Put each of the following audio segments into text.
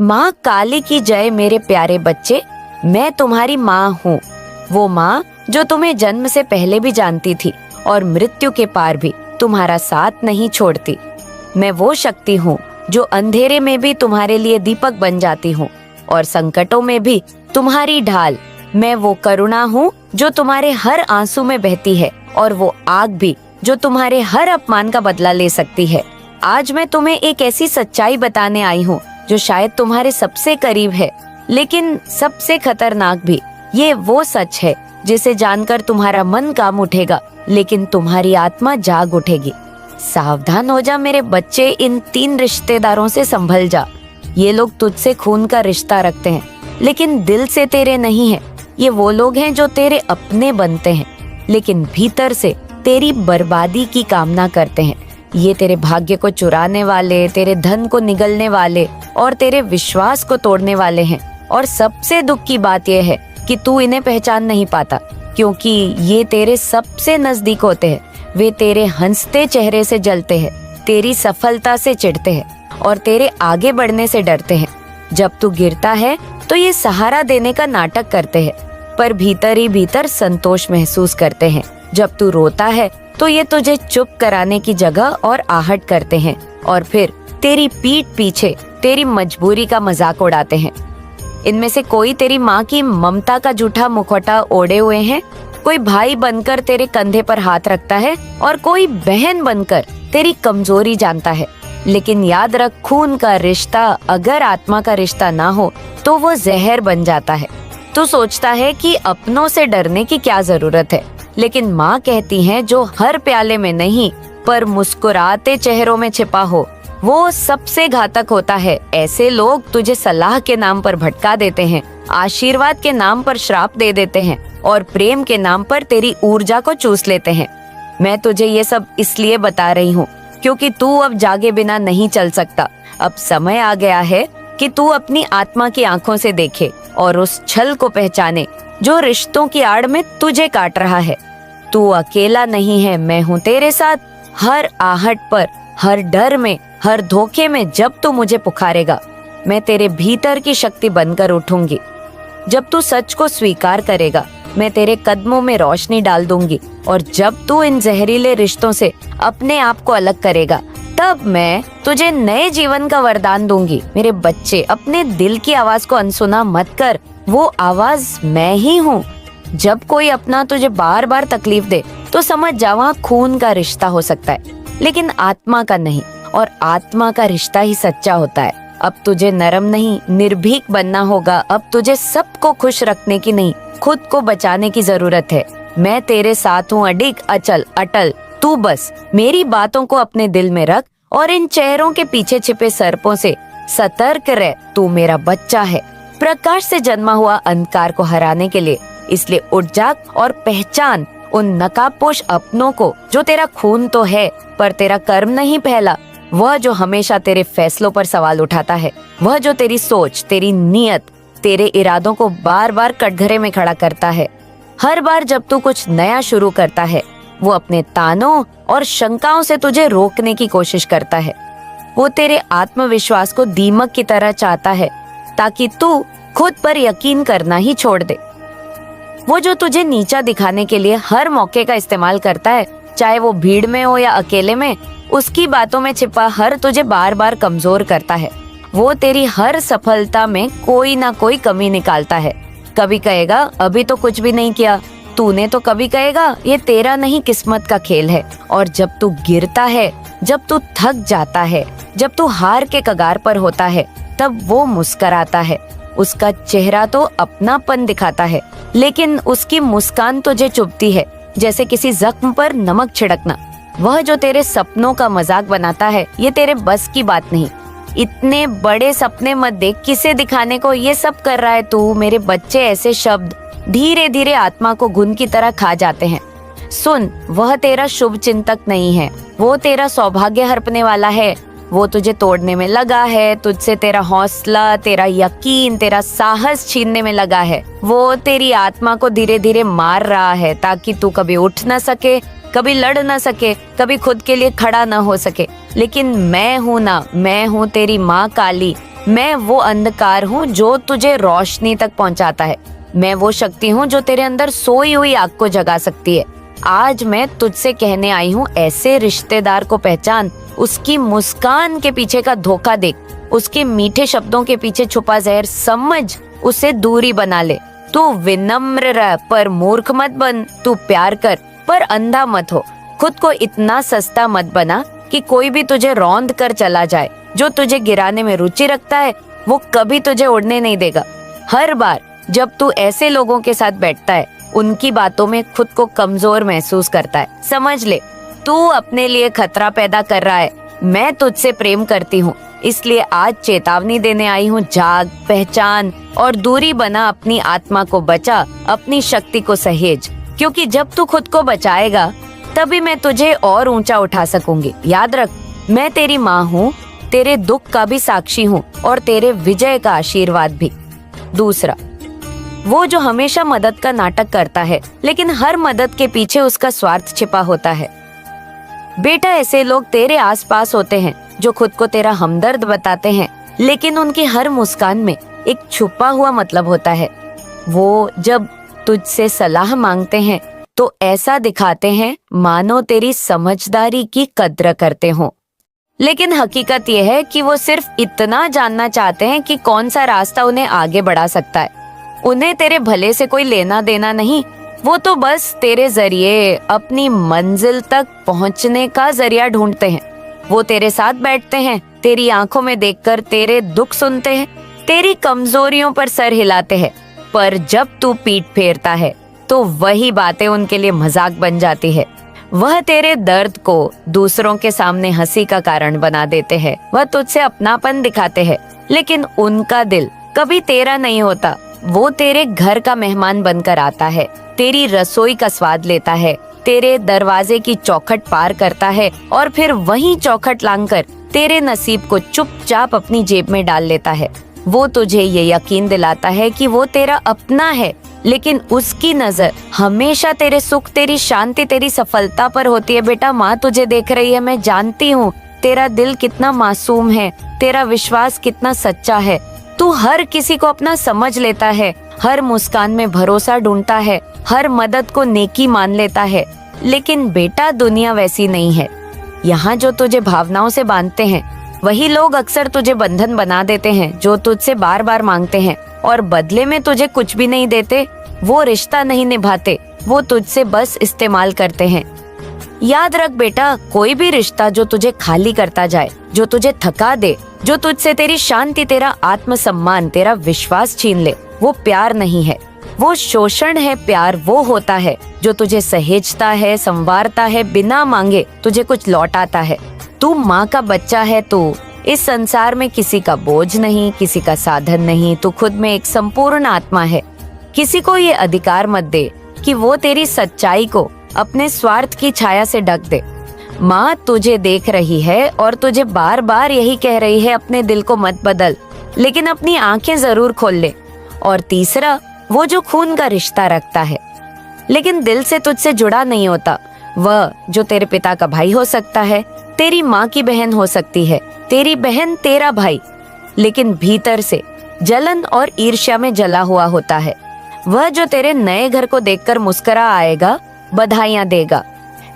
माँ काली की जय मेरे प्यारे बच्चे, मैं तुम्हारी माँ हूँ। वो माँ जो तुम्हें जन्म से पहले भी जानती थी और मृत्यु के पार भी तुम्हारा साथ नहीं छोड़ती। मैं वो शक्ति हूँ जो अंधेरे में भी तुम्हारे लिए दीपक बन जाती हूँ और संकटों में भी तुम्हारी ढाल। मैं वो करुणा हूँ जो तुम्हारे हर आंसू में बहती है और वो आग भी जो तुम्हारे हर अपमान का बदला ले सकती है। आज मैं तुम्हें एक ऐसी सच्चाई बताने आई हूँ जो शायद तुम्हारे सबसे करीब है, लेकिन सबसे खतरनाक भी। ये वो सच है जिसे जानकर तुम्हारा मन कांप उठेगा, लेकिन तुम्हारी आत्मा जाग उठेगी। सावधान हो जा मेरे बच्चे, इन 3 रिश्तेदारों से संभल जा। ये लोग तुझसे खून का रिश्ता रखते हैं, लेकिन दिल से तेरे नहीं है। ये वो लोग हैं जो तेरे अपने बनते हैं, लेकिन भीतर से तेरी बर्बादी की कामना करते हैं। ये तेरे भाग्य को चुराने वाले, तेरे धन को निगलने वाले और तेरे विश्वास को तोड़ने वाले हैं। और सबसे दुख की बात यह है कि तू इन्हें पहचान नहीं पाता, क्योंकि ये तेरे सबसे नजदीक होते हैं। वे तेरे हंसते चेहरे से जलते हैं, तेरी सफलता से चिढ़ते हैं और तेरे आगे बढ़ने से डरते हैं। जब तू गिरता है तो ये सहारा देने का नाटक करते हैं, पर भीतर ही भीतर संतोष महसूस करते हैं। जब तू रोता है तो ये तुझे चुप कराने की जगह और आहट करते हैं और फिर तेरी पीठ पीछे तेरी मजबूरी का मजाक उड़ाते हैं। इनमें से कोई तेरी माँ की ममता का झूठा मुखौटा ओढ़े हुए हैं, कोई भाई बनकर तेरे कंधे पर हाथ रखता है और कोई बहन बनकर तेरी कमजोरी जानता है। लेकिन याद रख, खून का रिश्ता अगर आत्मा का रिश्ता ना हो तो वो जहर बन जाता है। तू सोचता है कि अपनों से डरने की क्या जरूरत है, लेकिन माँ कहती है जो हर प्याले में नहीं पर मुस्कुराते चेहरों में छिपा हो वो सबसे घातक होता है। ऐसे लोग तुझे सलाह के नाम पर भटका देते हैं, आशीर्वाद के नाम पर श्राप दे देते हैं और प्रेम के नाम पर तेरी ऊर्जा को चूस लेते हैं। मैं तुझे ये सब इसलिए बता रही हूँ क्योंकि तू अब जागे बिना नहीं चल सकता। अब समय आ गया है कि तू अपनी आत्मा की आंखों से देखे और उस छल को पहचाने जो रिश्तों की आड़ में तुझे काट रहा है। तू अकेला नहीं है, मैं हूँ तेरे साथ। हर आहट पर, हर डर में, हर धोखे में जब तू मुझे पुकारेगा, मैं तेरे भीतर की शक्ति बनकर उठूंगी। जब तू सच को स्वीकार करेगा, मैं तेरे कदमों में रोशनी डाल दूंगी। और जब तू इन जहरीले रिश्तों से अपने आप को अलग करेगा, तब मैं तुझे नए जीवन का वरदान दूंगी। मेरे बच्चे, अपने दिल की आवाज को अनसुना मत कर, वो आवाज मैं ही हूँ। जब कोई अपना तुझे बार बार तकलीफ दे तो समझ जा वहाँ खून का रिश्ता हो सकता है, लेकिन आत्मा का नहीं, और आत्मा का रिश्ता ही सच्चा होता है। अब तुझे नरम नहीं, निर्भीक बनना होगा। अब तुझे सबको खुश रखने की नहीं, खुद को बचाने की जरूरत है। मैं तेरे साथ हूँ, अडिग, अचल, अटल। तू बस मेरी बातों को अपने दिल में रख और इन चेहरों के पीछे छिपे सर्पों से सतर्क रह। तू मेरा बच्चा है, प्रकाश से जन्मा हुआ अंधकार को हराने के लिए। इसलिए उठ जाग और पहचान उन नकाबपोश अपनों को जो तेरा खून तो है पर तेरा कर्म नहीं पहला। वह जो हमेशा तेरे फैसलों पर सवाल उठाता है, वह जो तेरी सोच, तेरी नीयत, तेरे इरादों को बार बार कटघरे में खड़ा करता है। हर बार जब तू कुछ नया शुरू करता है, वो अपने तानों और शंकाओं से तुझे रोकने की कोशिश करता है। वो तेरे आत्मविश्वास को दीमक की तरह चाहता है ताकि तू खुद पर यकीन करना ही छोड़ दे। वो जो तुझे नीचा दिखाने के लिए हर मौके का इस्तेमाल करता है, चाहे वो भीड़ में हो या अकेले में, उसकी बातों में छिपा हर तुझे बार बार कमजोर करता है। वो तेरी हर सफलता में कोई ना कोई कमी निकालता है। कभी कहेगा अभी तो कुछ भी नहीं किया तूने, तो कभी कहेगा ये तेरा नहीं किस्मत का खेल है। और जब तू गिरता है, जब तू थक जाता है, जब तू हार के कगार पर होता है, तब वो मुस्कुराता है। उसका चेहरा तो अपनापन दिखाता है, लेकिन उसकी मुस्कान तुझे चुभती है, जैसे किसी जख्म पर नमक छिड़कना। वह जो तेरे सपनों का मजाक बनाता है, ये तेरे बस की बात नहीं। इतने बड़े सपने मत देख, किसे दिखाने को ये सब कर रहा है तू। मेरे बच्चे, ऐसे शब्द धीरे धीरे आत्मा को घुन की तरह खा जाते हैं। सुन, वह तेरा शुभ चिंतक नहीं है, वो तेरा सौभाग्य हड़पने वाला है। वो तुझे तोड़ने में लगा है, तुझसे तेरा हौसला, तेरा यकीन, तेरा साहस छीनने में लगा है। वो तेरी आत्मा को धीरे धीरे मार रहा है ताकि तू कभी उठ न सके, कभी लड़ न सके, कभी खुद के लिए खड़ा न हो सके। लेकिन मैं हूँ ना, मैं हूँ तेरी माँ काली, मैं वो अंधकार हूँ जो तुझे रोशनी तक पहुँचाता है। मैं वो शक्ति हूँ जो तेरे अंदर सोई हुई आग को जगा सकती है। आज मैं तुझसे कहने आई हूँ, ऐसे रिश्तेदार को पहचान, उसकी मुस्कान के पीछे का धोखा देख, उसके मीठे शब्दों के पीछे छुपा जहर समझ, उसे दूरी बना ले। तू विनम्र रह पर मूर्ख मत बन, तू प्यार कर पर अंधा मत हो। खुद को इतना सस्ता मत बना कि कोई भी तुझे रौंद कर चला जाए। जो तुझे गिराने में रुचि रखता है वो कभी तुझे उड़ने नहीं देगा। हर बार जब तू ऐसे लोगों के साथ बैठता है, उनकी बातों में खुद को कमजोर महसूस करता है। समझ ले, तू अपने लिए खतरा पैदा कर रहा है। मैं तुझसे प्रेम करती हूँ, इसलिए आज चेतावनी देने आई हूँ। जाग, पहचान और दूरी बना, अपनी आत्मा को बचा, अपनी शक्ति को सहेज, क्योंकि जब तू खुद को बचाएगा तभी मैं तुझे और ऊंचा उठा सकूंगी। याद रख, मैं तेरी माँ हूँ, तेरे दुख का भी साक्षी हूँ और तेरे विजय का आशीर्वाद भी। दूसरा, वो जो हमेशा मदद का नाटक करता है लेकिन हर मदद के पीछे उसका स्वार्थ छिपा होता है। बेटा, ऐसे लोग तेरे आसपास होते हैं जो खुद को तेरा हमदर्द बताते हैं, लेकिन उनकी हर मुस्कान में एक छुपा हुआ मतलब होता है। वो जब तुझसे सलाह मांगते हैं तो ऐसा दिखाते हैं मानो तेरी समझदारी की कद्र करते हों, लेकिन हकीकत यह है कि वो सिर्फ इतना जानना चाहते हैं कि कौन सा रास्ता उन्हें आगे बढ़ा सकता है। उन्हें तेरे भले से कोई लेना देना नहीं, वो तो बस तेरे जरिए अपनी मंजिल तक पहुंचने का जरिया ढूंढते हैं। वो तेरे साथ बैठते हैं, तेरी आंखों में देखकर तेरे दुख सुनते हैं, तेरी कमजोरियों पर सर हिलाते हैं, पर जब तू पीठ फेरता है तो वही बातें उनके लिए मजाक बन जाती है। वह तेरे दर्द को दूसरों के सामने हंसी का कारण बना देते हैं। वह तुझसे अपनापन दिखाते हैं, लेकिन उनका दिल कभी तेरा नहीं होता। वो तेरे घर का मेहमान बनकर आता है, तेरी रसोई का स्वाद लेता है, तेरे दरवाजे की चौखट पार करता है और फिर वही चौखट लांघकर तेरे नसीब को चुपचाप अपनी जेब में डाल लेता है। वो तुझे ये यकीन दिलाता है कि वो तेरा अपना है, लेकिन उसकी नजर हमेशा तेरे सुख, तेरी शांति, तेरी सफलता पर होती है। बेटा, माँ तुझे देख रही है, मैं जानती हूँ तेरा दिल कितना मासूम है, तेरा विश्वास कितना सच्चा है। तू हर किसी को अपना समझ लेता है, हर मुस्कान में भरोसा ढूंढता है, हर मदद को नेकी मान लेता है। लेकिन बेटा, दुनिया वैसी नहीं है। यहाँ जो तुझे भावनाओं से बांधते हैं वही लोग अक्सर तुझे बंधन बना देते हैं। जो तुझसे बार बार मांगते हैं और बदले में तुझे कुछ भी नहीं देते, वो रिश्ता नहीं निभाते, वो तुझसे बस इस्तेमाल करते हैं। याद रख बेटा, कोई भी रिश्ता जो तुझे खाली करता जाए, जो तुझे थका दे, जो तुझसे तेरी शांति, तेरा आत्मसम्मान, तेरा विश्वास छीन ले, वो प्यार नहीं है, वो शोषण है। प्यार वो होता है जो तुझे सहेजता है, संवारता है, बिना मांगे तुझे कुछ लौटाता है। तू माँ का बच्चा है, तू इस संसार में किसी का बोझ नहीं, किसी का साधन नहीं। तू खुद में एक संपूर्ण आत्मा है। किसी को ये अधिकार मत दे कि वो तेरी सच्चाई को अपने स्वार्थ की छाया से ढक दे। माँ तुझे देख रही है और तुझे बार बार यही कह रही है, अपने दिल को मत बदल, लेकिन अपनी आंखें जरूर खोल ले। और तीसरा, वो जो खून का रिश्ता रखता है लेकिन दिल से तुझसे जुड़ा नहीं होता, वह जो तेरे पिता का भाई हो सकता है, तेरी माँ की बहन हो सकती है, तेरी बहन तेरा भाई, लेकिन भीतर से जलन और ईर्ष्या में जला हुआ होता है। वह जो तेरे नए घर को देखकर मुस्कुरा आएगा, बधाइयां देगा,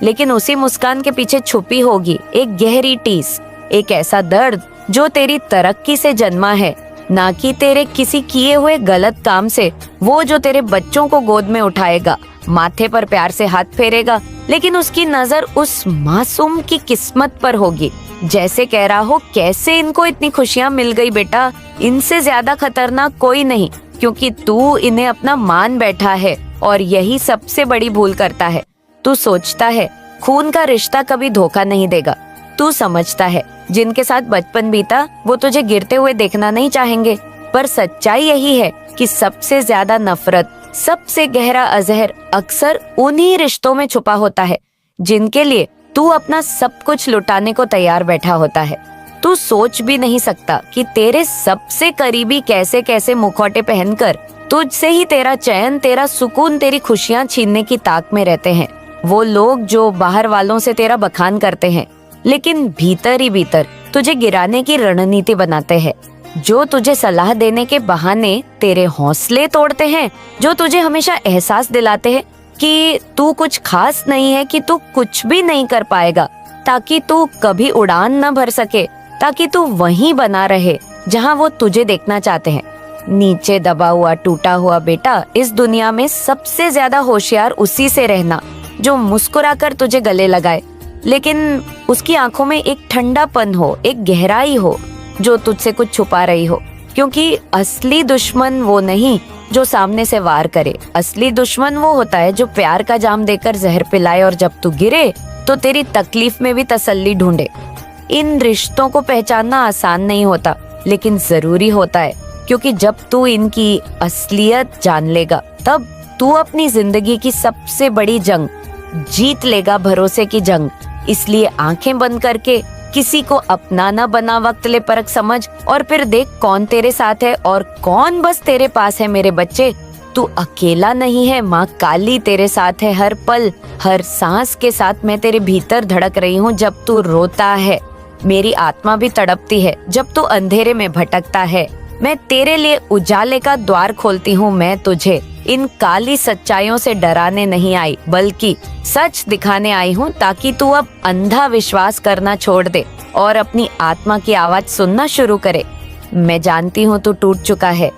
लेकिन उसी मुस्कान के पीछे छुपी होगी एक गहरी टीस, एक ऐसा दर्द जो तेरी तरक्की से जन्मा है, ना कि तेरे किसी किए हुए गलत काम से। वो जो तेरे बच्चों को गोद में उठाएगा, माथे पर प्यार से हाथ फेरेगा, लेकिन उसकी नजर उस मासूम की किस्मत पर होगी, जैसे कह रहा हो, कैसे इनको इतनी खुशियां मिल गई बेटा, इनसे ज्यादा खतरनाक कोई नहीं, क्योंकि तू इन्हें अपना मान बैठा है। और यही सबसे बड़ी भूल करता है। तू सोचता है खून का रिश्ता कभी धोखा नहीं देगा। तू समझता है जिनके साथ बचपन बीता वो तुझे गिरते हुए देखना नहीं चाहेंगे, पर सच्चाई यही है कि सबसे ज्यादा नफरत, सबसे गहरा अजहर अक्सर उन्हीं रिश्तों में छुपा होता है जिनके लिए तू अपना सब कुछ लुटाने को तैयार बैठा होता है। तू सोच भी नहीं सकता कि तेरे सबसे करीबी कैसे कैसे मुखौटे पहनकर तुझसे ही तेरा चैन, तेरा सुकून, तेरी खुशियां छीनने की ताक में रहते हैं। वो लोग जो बाहर वालों से तेरा बखान करते हैं, लेकिन भीतर ही भीतर तुझे गिराने की रणनीति बनाते हैं। जो तुझे सलाह देने के बहाने तेरे हौसले तोड़ते हैं, जो तुझे हमेशा एहसास दिलाते हैं कि तू कुछ खास नहीं है, कि तू कुछ भी नहीं कर पाएगा, ताकि तू कभी उड़ान न भर सके, ताकि तू वहीं बना रहे जहां वो तुझे देखना चाहते हैं। नीचे दबा हुआ टूटा हुआ बेटा, इस दुनिया में सबसे ज्यादा होशियार उसी से रहना जो मुस्कुराकर तुझे गले लगाए, लेकिन उसकी आंखों में एक ठंडापन हो, एक गहराई हो जो तुझसे कुछ छुपा रही हो। क्योंकि असली दुश्मन वो नहीं जो सामने से वार करे, असली दुश्मन वो होता है जो प्यार का जाम देकर जहर पिलाए और जब तू गिरे तो तेरी तकलीफ में भी तसल्ली ढूंढे। इन रिश्तों को पहचानना आसान नहीं होता, लेकिन जरूरी होता है, क्योंकि जब तू इनकी असलियत जान लेगा तब तू अपनी जिंदगी की सबसे बड़ी जंग जीत लेगा, भरोसे की जंग। इसलिए आंखें बंद करके किसी को अपना ना बना, वक्त ले परख समझ, और फिर देख कौन तेरे साथ है और कौन बस तेरे पास है। मेरे बच्चे, तू अकेला नहीं है, माँ काली तेरे साथ है। हर पल हर सांस के साथ मैं तेरे भीतर धड़क रही हूँ। जब तू रोता है मेरी आत्मा भी तड़पती है, जब तू अंधेरे में भटकता है मैं तेरे लिए उजाले का द्वार खोलती हूँ। मैं तुझे इन काली सच्चाइयों से डराने नहीं आई, बल्कि सच दिखाने आई हूँ, ताकि तू अब अंधा विश्वास करना छोड़ दे और अपनी आत्मा की आवाज सुनना शुरू करे। मैं जानती हूँ तू टूट चुका है,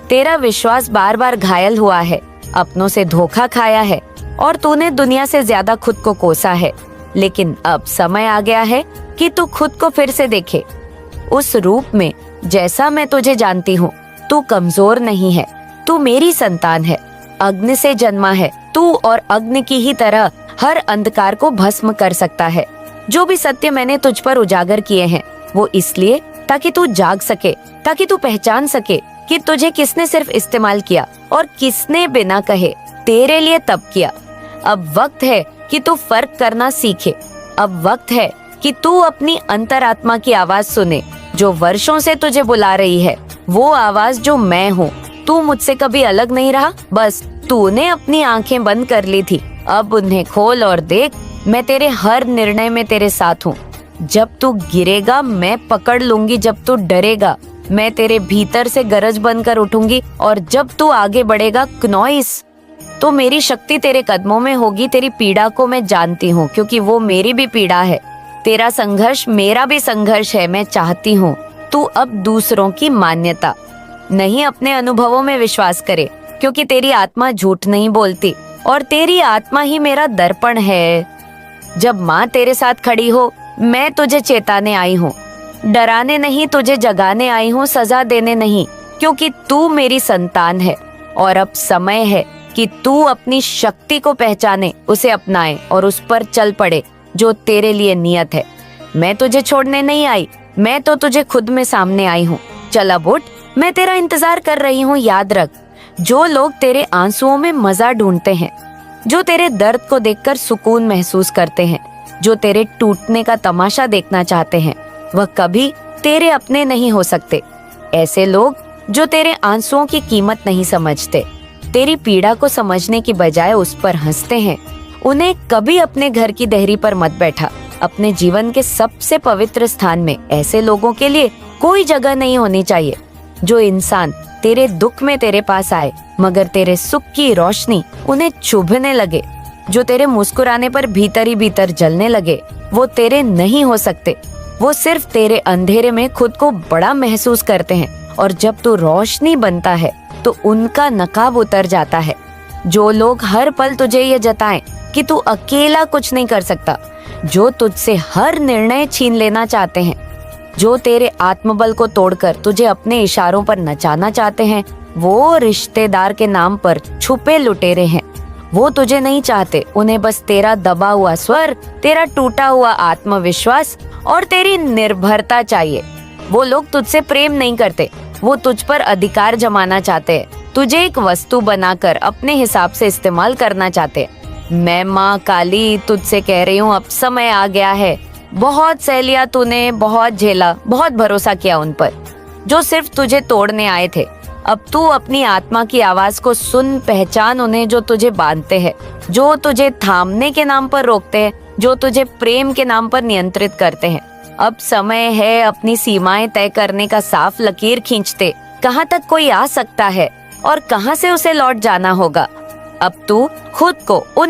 तेरा विश्वास बार बार घायल हुआ है, अपनों से धोखा खाया है और तूने दुनिया से ज्यादा खुद को कोसा है। लेकिन अब समय आ गया है कि तू खुद को फिर से देखे उस रूप में जैसा मैं तुझे जानती हूँ। तू कमजोर नहीं है, तू मेरी संतान है, अग्नि से जन्मा है तू, और अग्नि की ही तरह हर अंधकार को भस्म कर सकता है। जो भी सत्य मैंने तुझ पर उजागर किए हैं वो इसलिए ताकि तू जाग सके, ताकि तू पहचान सके कि तुझे किसने सिर्फ इस्तेमाल किया और किसने बिना कहे तेरे लिए तब किया। अब वक्त है कि तू फर्क करना सीखे। अब वक्त है कि तू अपनी अंतरात्मा की आवाज सुने जो वर्षों से तुझे बुला रही है, वो आवाज जो मैं हूँ। तू मुझसे कभी अलग नहीं रहा, बस तूने अपनी आंखें बंद कर ली थी। अब उन्हें खोल और देख, मैं तेरे हर निर्णय में तेरे साथ हूँ। जब तू गिरेगा मैं पकड़ लूंगी, जब तू डरेगा मैं तेरे भीतर से गरज बनकर उठूंगी, और जब तू आगे बढ़ेगा क्नॉइस, तो मेरी शक्ति तेरे कदमों में होगी। तेरी पीड़ा को मैं जानती हूँ, क्योंकि वो मेरी भी पीड़ा है। तेरा संघर्ष मेरा भी संघर्ष है। मैं चाहती हूँ तू अब दूसरों की मान्यता नहीं, अपने अनुभवों में विश्वास करे, क्योंकि तेरी आत्मा झूठ नहीं बोलती और तेरी आत्मा ही मेरा दर्पण है। जब माँ तेरे साथ खड़ी हो, मैं तुझे चेताने आई हूँ, डराने नहीं तुझे जगाने आई हूँ, सजा देने नहीं, क्योंकि तू मेरी संतान है। और अब समय है कि तू अपनी शक्ति को पहचाने, उसे अपनाए और उस पर चल पड़े जो तेरे लिए नियत है। मैं तुझे छोड़ने नहीं आई, मैं तो तुझे खुद में सामने आई हूँ। चल अब उठ, मैं तेरा इंतजार कर रही हूँ। याद रख, जो लोग तेरे आंसुओं में मजा ढूंढते हैं, जो तेरे दर्द को देखकर सुकून महसूस करते हैं, जो तेरे टूटने का तमाशा देखना चाहते हैं, वह कभी तेरे अपने नहीं हो सकते। ऐसे लोग जो तेरे आंसुओं की कीमत नहीं समझते, तेरी पीड़ा को समझने की बजाय उस पर हंसते हैं, उन्हें कभी अपने घर की देहरी पर मत बैठा। अपने जीवन के सबसे पवित्र स्थान में ऐसे लोगों के लिए कोई जगह नहीं होनी चाहिए। जो इंसान तेरे दुख में तेरे पास आए मगर तेरे सुख की रोशनी उन्हें चुभने लगे, जो तेरे मुस्कुराने पर भीतर ही भीतर जलने लगे, वो तेरे नहीं हो सकते। वो सिर्फ तेरे अंधेरे में खुद को बड़ा महसूस करते हैं, और जब तू रोशनी बनता है तो उनका नकाब उतर जाता है। जो लोग हर पल तुझे ये जताएं कि तू अकेला कुछ नहीं कर सकता, जो तुझसे हर निर्णय छीन लेना चाहते हैं, जो तेरे आत्मबल को तोड़कर तुझे अपने इशारों पर नचाना चाहते हैं, वो रिश्तेदार के नाम पर छुपे लुटेरे हैं। वो तुझे नहीं चाहते, उन्हें बस तेरा दबा हुआ स्वर, तेरा टूटा हुआ आत्मविश्वास और तेरी निर्भरता चाहिए। वो लोग तुझसे प्रेम नहीं करते, वो तुझ पर अधिकार जमाना चाहते हैं, तुझे एक वस्तु बनाकर अपने हिसाब से इस्तेमाल करना चाहते हैं। मैं माँ काली तुझसे कह रही हूँ, अब समय आ गया है। बहुत सह लिया तूने, बहुत झेला, बहुत भरोसा किया उन पर जो सिर्फ तुझे तोड़ने आए थे। अब तू अपनी आत्मा की आवाज को सुन, पहचान उन्हें जो तुझे बांधते हैं, जो तुझे थामने के नाम पर रोकते हैं, जो तुझे प्रेम के नाम पर नियंत्रित करते हैं। अब समय है अपनी सीमाएं तय करने का, साफ लकीर खींचते। कहाँ तक कोई आ सकता है और कहाँ से उसे लौट जाना होगा। अब तू खुद को उन